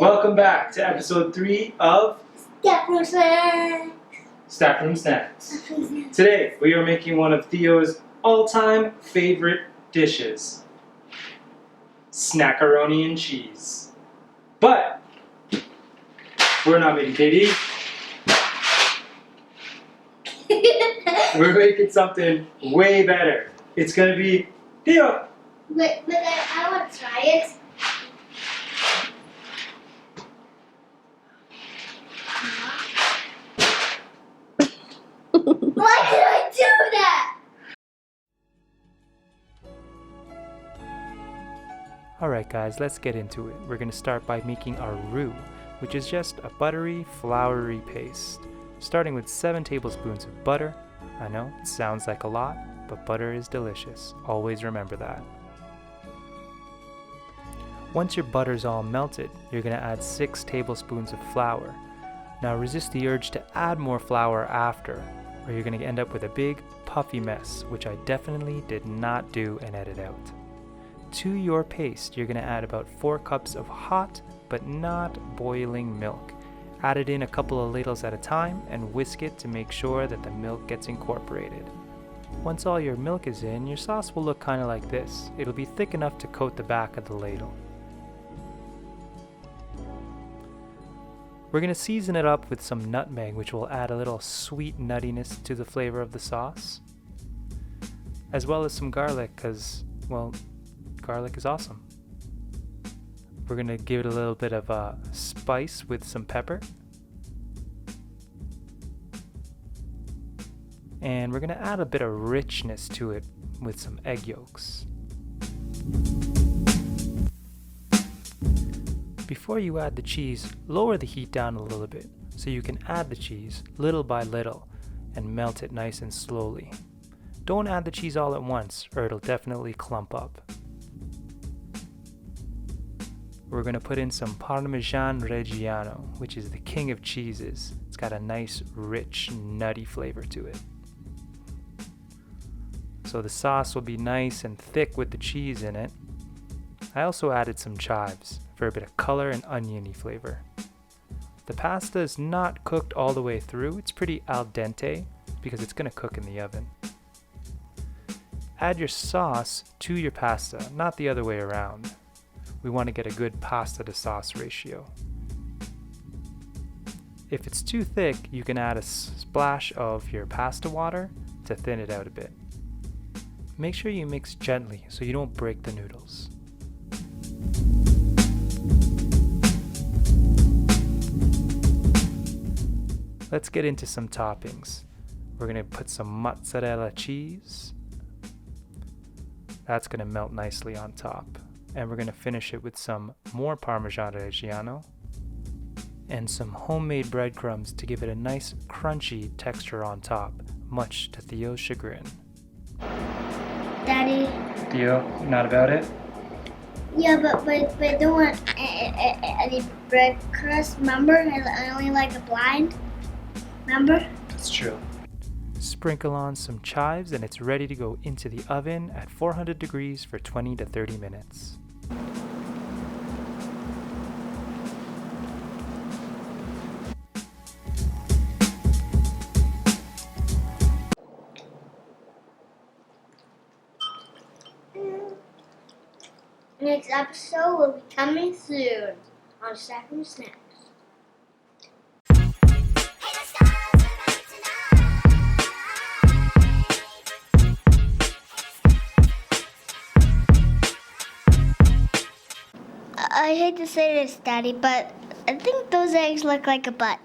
Welcome back to episode 3 of Staffroom Snacks. Staffroom Snacks. Today we are making one of Theo's all-time favorite dishes, Snackaroni and cheese. But we're not making KD. We're making something way better. It's gonna be Theo. But I want to try it. Why did I do that? Alright guys, let's get into it. We're going to start by making our roux, which is just a buttery, floury paste. Starting with 7 tablespoons of butter. I know, it sounds like a lot, but butter is delicious. Always remember that. Once your butter's all melted, you're going to add 6 tablespoons of flour. Now resist the urge to add more flour after, or you're going to end up with a big, puffy mess, which I definitely did not do and edit out. To your paste, you're going to add about 4 cups of hot, but not boiling milk. Add it in a couple of ladles at a time and whisk it to make sure that the milk gets incorporated. Once all your milk is in, your sauce will look kind of like this. It'll be thick enough to coat the back of the ladle. We're going to season it up with some nutmeg, which will add a little sweet nuttiness to the flavor of the sauce, as well as some garlic, because, well, garlic is awesome. We're going to give it a little bit of a spice with some pepper. And we're going to add a bit of richness to it with some egg yolks. Before you add the cheese, lower the heat down a little bit so you can add the cheese little by little and melt it nice and slowly. Don't add the cheese all at once or it'll definitely clump up. We're going to put in some Parmesan Reggiano, which is the king of cheeses. It's got a nice, rich, nutty flavor to it. So the sauce will be nice and thick with the cheese in it. I also added some chives for a bit of color and oniony flavor. The pasta is not cooked all the way through. It's pretty al dente because it's going to cook in the oven. Add your sauce to your pasta, not the other way around. We want to get a good pasta to sauce ratio. If it's too thick, you can add a splash of your pasta water to thin it out a bit. Make sure you mix gently so you don't break the noodles. Let's get into some toppings. We're going to put some mozzarella cheese. That's going to melt nicely on top. And we're going to finish it with some more Parmesan Reggiano and some homemade breadcrumbs to give it a nice crunchy texture on top, much to Theo's chagrin. Daddy. Theo, not about it? Yeah, but I don't want any bread crust. Remember, I only like the blind. Remember? That's true. Sprinkle on some chives and it's ready to go into the oven at 400 degrees for 20 to 30 minutes. Next episode will be coming soon on Staffroom Snacks. I hate to say this, Daddy, but I think those eggs look like a butt.